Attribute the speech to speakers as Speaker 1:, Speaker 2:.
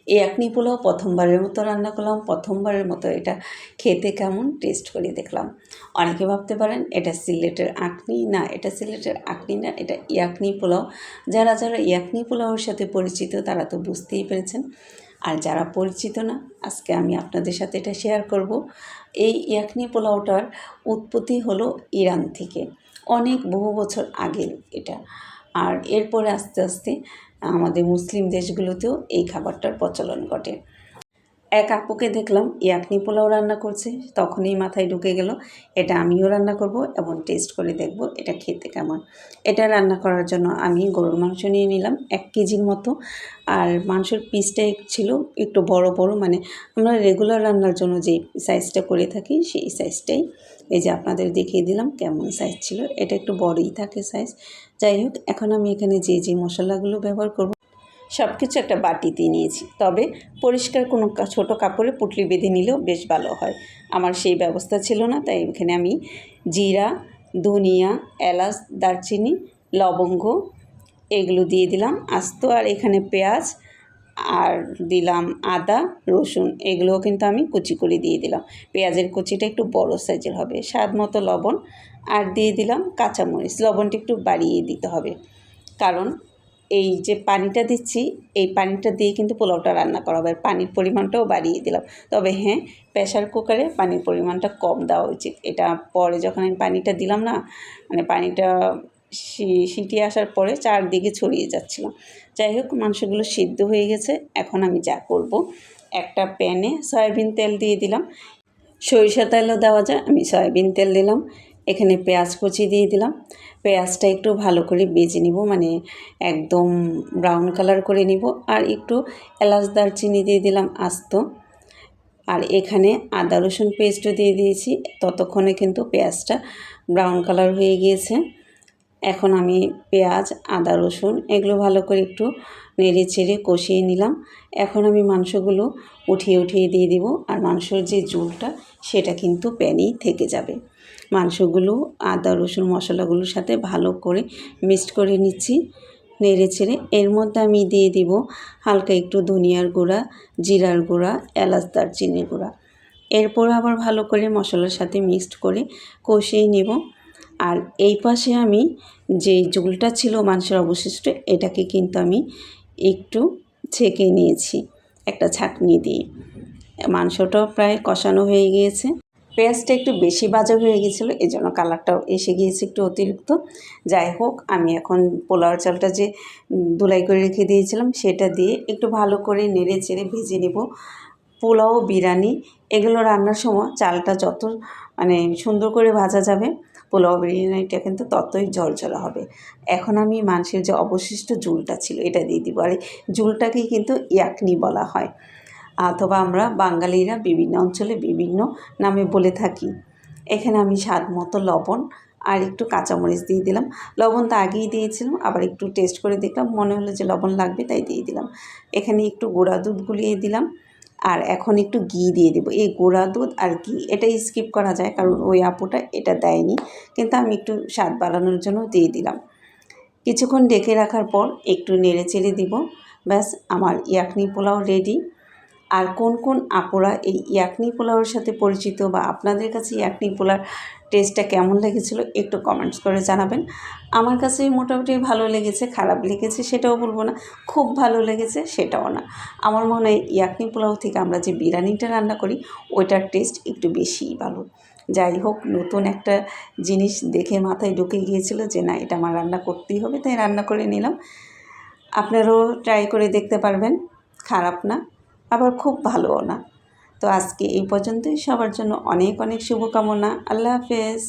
Speaker 1: এই একনি পোলাও প্রথমবারের মতো রান্না করলাম। প্রথমবারের মতো এটা খেতে কেমন টেস্ট করে দেখলাম। অনেকে ভাবতে পারেন এটা সিলেটের আঁকনি, না এটা সিলেটের আঁকনি না, এটা ইয়াকনি পোলাও। যারা যারা ইয়াকনি পোলাওর সাথে পরিচিত তারা তো বুঝতেই পেরেছেন, আর যারা পরিচিত না আজকে আমি আপনাদের সাথে এটা শেয়ার করব। এই ইয়াকনি পোলাওটার উৎপত্তি হলো ইরান থেকে, অনেক বহু বছর আগের এটা। আর এরপরে আস্তে আস্তে আমাদের মুসলিম দেশগুলোতেও এই খাবারটার প্রচলন ঘটে। এক আপুকে দেখলাম ইয়াকনি পোলাও রান্না করছে, তখনই মাথায় ঢুকে গেল এটা আমিও রান্না করব এবং টেস্ট করে দেখব এটা খেতে কেমন। এটা রান্না করার জন্য আমি গরুর মাংস নিয়ে নিলাম 1 কেজির মতো। আর মাংসের পিসটা ছিল একটু বড় বড়, মানে আমরা রেগুলার রান্নার জন্য যে সাইজটা করে থাকি সেই সাইজটাই। এই যে আপনাদের দেখিয়ে দিলাম কেমন সাইজ ছিল, এটা একটু বড়ই থাকে সাইজ। যাই হোক, এখন আমি এখানে যে যে মশলাগুলো ব্যবহার করব সব কিছু একটা বাটিতে নিয়েছি, তবে পরিষ্কার কোনো ছোটো কাপড়ে পুঁটলি বেঁধে নিলেও বেশ ভালো হয়। আমার সেই ব্যবস্থা ছিল না, তাই এখানে আমি জিরা, ধনিয়া, এলাচ, দারচিনি, লবঙ্গ এগুলো দিয়ে দিলাম আস্ত। আর এখানে পেঁয়াজ আর দিলাম আদা, রসুন, এগুলোও কিন্তু আমি কুচি করে দিয়ে দিলাম। পেঁয়াজের কুচিটা একটু বড় সাইজের হবে। স্বাদ মতো লবণ, আর দিয়ে দিলাম কাঁচামরিচ। লবণটা একটু বাড়িয়ে দিতে হবে, কারণ এই যে পানিটা দিচ্ছি এই পানিটা দিয়ে কিন্তু পোলাওটা রান্না করা হবে। পানির পরিমাণটাও বাড়িয়ে দিলাম, তবে হ্যাঁ, প্রেশার কুকারে পানির পরিমাণটা কম দেওয়া উচিত। এটা পরে যখন আমি পানিটা দিলাম না, মানে পানিটা সিটি আসার পরে চারদিকে ছড়িয়ে যাচ্ছিল। যাই হোক, মাংসগুলো সিদ্ধ হয়ে গেছে। এখন আমি যা করব, একটা প্যানে সয়াবিন তেল দিয়ে দিলাম। সরিষা তেলও দেওয়া যায়, আমি সয়াবিন তেল দিলাম। এখানে পেঁয়াজ কুচি দিয়ে দিলাম। পেঁয়াজটা একটু ভালো করে ভেজে নিব, মানে একদম ব্রাউন কালার করে নিব। আর একটু এলাচ দারচিনি দিয়ে দিলাম আস্ত। আর এখানে আদা রসুন পেস্টও দিয়ে দিয়েছি। ততক্ষণে কিন্তু পেঁয়াজটা ব্রাউন কালার হয়ে গিয়েছে। এখন আমি পেঁয়াজ, আদা রসুন এগুলো ভালো করে একটু নেড়ে চেড়ে কষিয়ে নিলাম। এখন আমি মাংসগুলো উঠিয়ে উঠিয়ে দিয়ে দিব। আর মাংসর যে ঝোলটা সেটা কিন্তু প্যানেই থেকে যাবে। মাংসগুলো আদা রসুন মশলাগুলোর সাথে ভালো করে মিক্সড করে নিচ্ছি নেড়ে চেড়ে। এর মধ্যে আমি দিয়ে দিব হালকা একটু ধনিয়ার গুঁড়া, জিরার গুঁড়া, এলাচ দারচিনির গুঁড়া। এরপর আবার ভালো করে মশলার সাথে মিক্সড করে কষিয়ে নেব। আর এই পাশে আমি যে ঝোলটা ছিল মাংসের অবশিষ্ট, এটাকে কিন্তু আমি একটু ছেঁকে নিয়েছি একটা ছাঁকনি দিয়ে। মাংসটাও প্রায় কষানো হয়ে গিয়েছে। পেঁয়াজটা একটু বেশি ভাজা হয়ে গিয়েছিলো, এই জন্য কালারটাও এসে গিয়েছে একটু অতিরিক্ত। যাই হোক, আমি এখন পোলাও চালটা যে ধুলাই করে রেখে দিয়েছিলাম সেটা দিয়ে একটু ভালো করে নেড়ে চেড়ে ভেজে নেব। পোলাও, বিরিয়ানি এগুলো রান্নার সময় চালটা যত মানে সুন্দর করে ভাজা যাবে, পোলাও বিরিয়ানিটা কিন্তু ততই ঝরঝরা হবে। এখন আমি মাংসের যে অবশিষ্ট ঝোলটা ছিল এটা দিয়ে দিব। আর এই ঝোলটাকেই কিন্তু ইয়াকনি বলা হয়, অথবা আমরা বাঙালিরা বিভিন্ন অঞ্চলে বিভিন্ন নামে বলে থাকি। এখানে আমি স্বাদ মতো লবণ আর একটু কাঁচামরিচ দিয়ে দিলাম। লবণ তো আগেই দিয়েছিলাম, আবার একটু টেস্ট করে দেখলাম, মনে হলো যে লবণ লাগবে তাই দিয়ে দিলাম। এখানে একটু গুঁড়া দুধ গুলিয়ে দিলাম। আর এখন একটু ঘি দিয়ে দেবো। এই গুঁড়া দুধ আর ঘি এটা স্কিপ করা যায়, কারণ ওই আপুটা এটা দেয়নি, কিন্তু আমি একটু স্বাদ বাড়ানোর জন্য দিয়ে দিলাম। কিছুক্ষণ ঢেকে রাখার পর একটু নেড়ে চেড়ে দিব। ব্যাস, আমার ইয়াকনি পোলাও রেডি। আর কোন কোন আপুরা এই ইয়াকনি পোলাওয়ের সাথে পরিচিত, বা আপনাদের কাছে ইয়াকনি পোলাওর টেস্টটা কেমন লেগেছিলো একটু কমেন্টস করে জানাবেন। আমার কাছে মোটামুটি ভালো লেগেছে, খারাপ লেগেছে সেটাও বলবো না, খুব ভালো লেগেছে সেটাও না। আমার মনে হয় ইয়াকনি পোলাও থেকে আমরা যে বিরিয়ানিটা রান্না করি ওইটার টেস্ট একটু বেশিই ভালো। যাই হোক, নতুন একটা জিনিস দেখে মাথায় ঢুকে গিয়েছিল যে না, এটা আমার রান্না করতেই হবে, তাই রান্না করে নিলাম। আপনারাও ট্রাই করে দেখতে পারবেন, খারাপ না আবার খুব ভালোও না। তো আজকে এই পর্যন্তই। সবার জন্য অনেক অনেক শুভকামনা। আল্লাহ হাফেজ।